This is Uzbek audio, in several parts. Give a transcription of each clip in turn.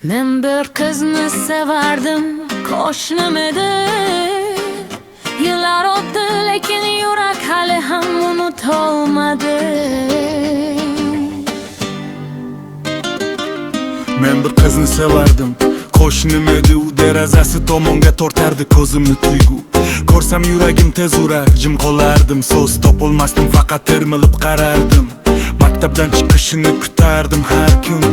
Men bir qizni sevardim, qo'shnim edi. Yillar o'tdi, lekin yurak hali ham unutolmadi. Men bir qizni sevardim, qo'shnim edi. U derazasi tomonga tortardi ko'zimni tuyg'u. Ko'rsam yuragim tez urar, jim qolardim. So'z topolmasdim, faqat termilib qarardim. Maktabdan chiqishini kutardim har kun.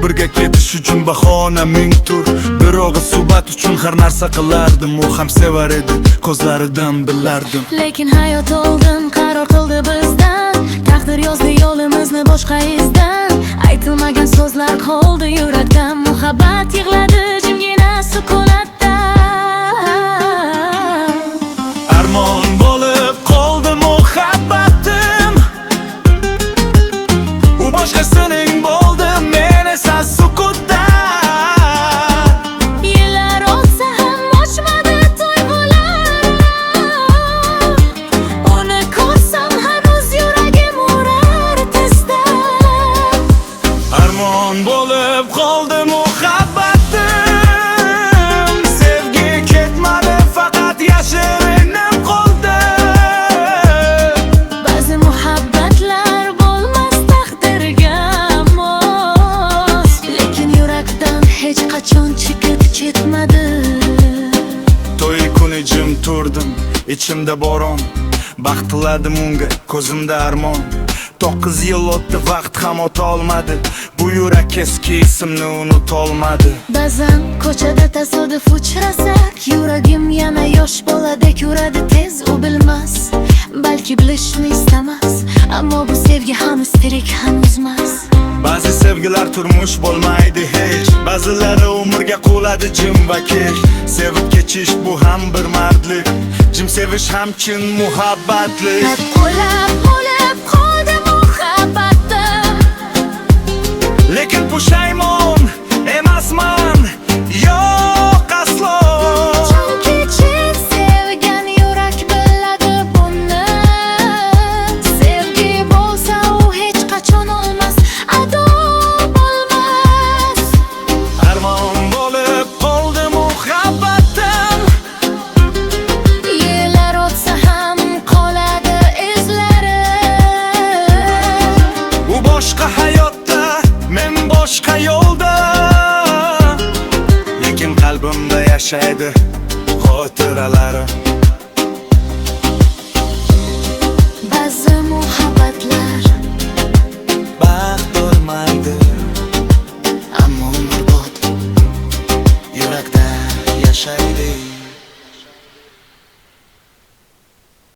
Birga ketish uchun bahona ming tur. Bir og'iz suhbat uchun har narsa qilardim. U ham sevar edi, ko'zlaridan bilardim. Lekin hayot oldin qaror qildi bizdan. Taqdir yozdi yo'limizni boshqa izdan. Aytilmagan so'zlar qoldi yurakda. Muhabbat yig'ladi jimgina sukunatda. Armon bo'lib qoldi muhabbatim. U boshqasining bo'ldi, men esa sukutda. Yillar o'tsa ham ochmadi tuyg'ularim. Uni ko'rsam hanuz yuragim urar tezda. Armon bo'lib qoldi muhabbatim. Sevgi ketmadi, faqat yashirinib qoldi. Ba'zi muhabbatlar bo'lmas taqdirga mos, lekin yurakdan hech qachon chiqib ketmadi. To'y kuni jim turdim, ichimda boron. Baxt tiladim unga, ko'zimda armon. 9 yil o'tdi, vaqt ham o'tolmadi. Bu yurak eski ismni unutolmadi. Ba'zan ko'chada tasodif uchrasak, yuragim yana yosh boladek uradi tez. U bilmas, balki bilishni istamas, ammo bu sevgi hanuz tirik, hanuzmas. Ba'zi sevgilar turmush bo'lmaydi hech. Ba'zilari umrga qoladi jim va kech. Sevib kechish bu ham bir mardlik. Jim sevish ham chin muhabbatlik. Qo'lab qoldi muhabbatim. Lekin pushaymon emasman, yo'q aslo. Chunki chin sevgan yurak biladi buni. Sevgi bo'lsa u hech qachon olmas, ado bo'lmas. Armon bo'lib qoldi muhabbatim. Yillar o'tsa ham qoladi izlari. U boshqa hayotda, men boshqa yo'lda. Lekin qalbimda yashaydi xotiralari. Ba'zi muhabbatlar Baxt bo'lmaydi, ammo umrbod yurakda yashaydi.